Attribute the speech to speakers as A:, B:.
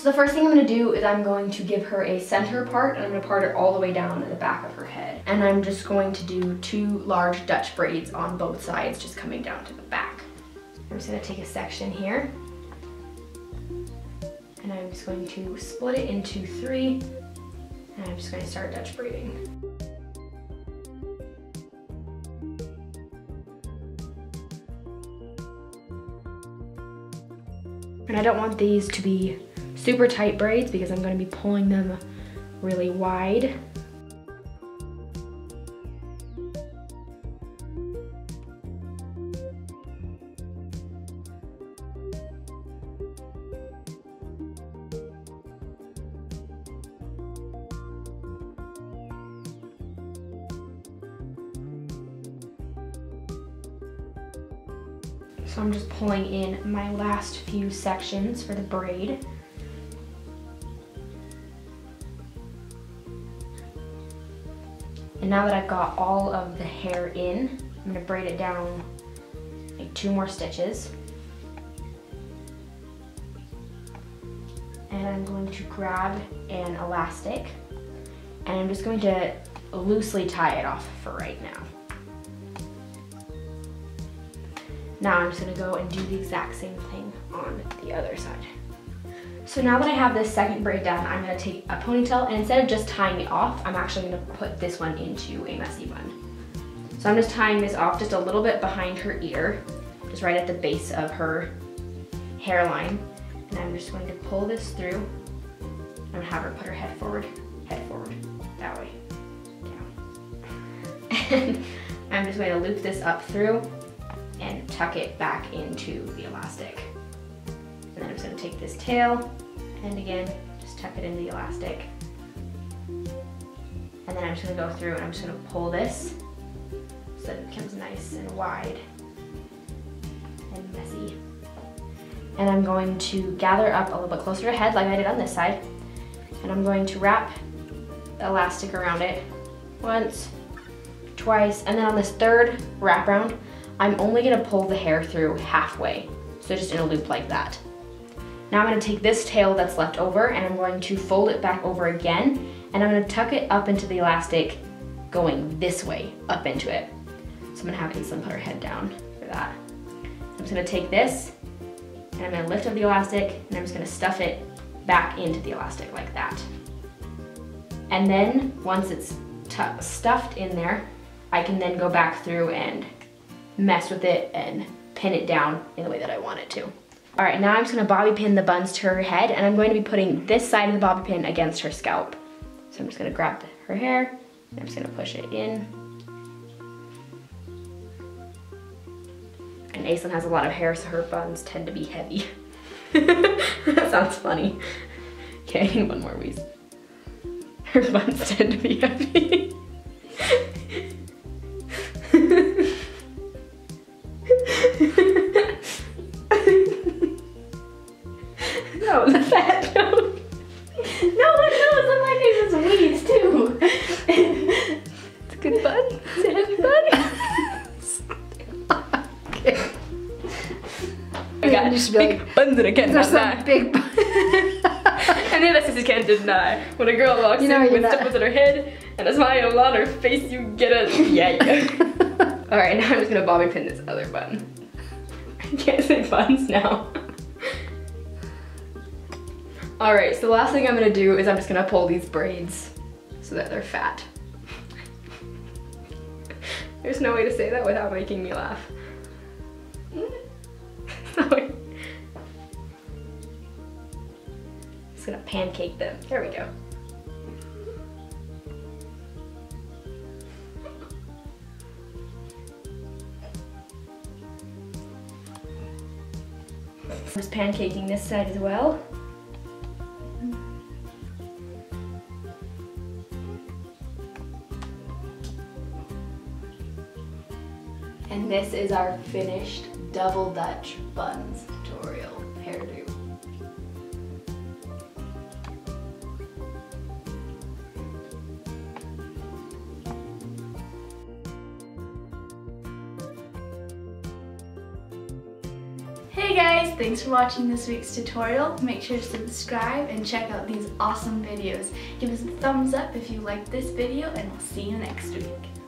A: So the first thing I'm gonna do is I'm going to give her a center part, and I'm gonna part it all the way down to the back of her head. And I'm just going to do 2 large Dutch braids on both sides, just coming down to the back. I'm just gonna take a section here, and I'm just going to split it into 3, and I'm just gonna start Dutch braiding. And I don't want these to be super tight braids because I'm going to be pulling them really wide. So I'm just pulling in my last few sections for the braid. And now that I've got all of the hair in, I'm gonna braid it down like 2 more stitches. And I'm going to grab an elastic, and I'm just going to loosely tie it off for right now. Now I'm just gonna go and do the exact same thing on the other side. So now that I have this second braid done, I'm gonna take a ponytail, and instead of just tying it off, I'm actually gonna put this one into a messy bun. So I'm just tying this off just a little bit behind her ear, just right at the base of her hairline. And I'm just going to pull this through. I'm gonna have her put her head forward, that way, down. And I'm just going to loop this up through and tuck it back into the elastic. And then I'm just gonna take this tail, and again, just tuck it into the elastic. And then I'm just gonna go through and I'm just gonna pull this so that it becomes nice and wide and messy. And I'm going to gather up a little bit closer to her head like I did on this side. And I'm going to wrap the elastic around it once, twice, and then on this third wrap around, I'm only gonna pull the hair through halfway. So just in a loop like that. Now I'm gonna take this tail that's left over, and I'm going to fold it back over again, and I'm gonna tuck it up into the elastic going this way, up into it. So I'm gonna have Aislinn put her head down for that. I'm just gonna take this, and I'm gonna lift up the elastic, and I'm just gonna stuff it back into the elastic like that. And then once it's stuffed in there, I can then go back through and mess with it and pin it down in the way that I want it to. All right, now I'm just gonna bobby pin the buns to her head, and I'm going to be putting this side of the bobby pin against her scalp. So I'm just gonna grab her hair, and I'm just gonna push it in. And Aislinn has a lot of hair, so her buns tend to be heavy. That sounds funny. Okay, I need one more wheeze. Her buns tend to be heavy. That was a fat joke. No one knows that my name is Wheeze too. It's a good bun. It's a heavy bun. Okay. I got big buns and I can't deny. Big buns. And the other sisters can't deny. When a girl walks in with stubbles on her head and a smile on her face, you get a yeah. Alright, now I'm just gonna bobby pin this other bun. I can't say buns now. Alright, so the last thing I'm gonna do is I'm just gonna pull these braids so that they're fat. There's no way to say that without making me laugh. Just gonna pancake them. There we go. I'm just pancaking this side as well. And this is our finished double Dutch buns tutorial hairdo.
B: Hey guys, thanks for watching this week's tutorial. Make sure to subscribe and check out these awesome videos. Give us a thumbs up if you liked this video, and we'll see you next week.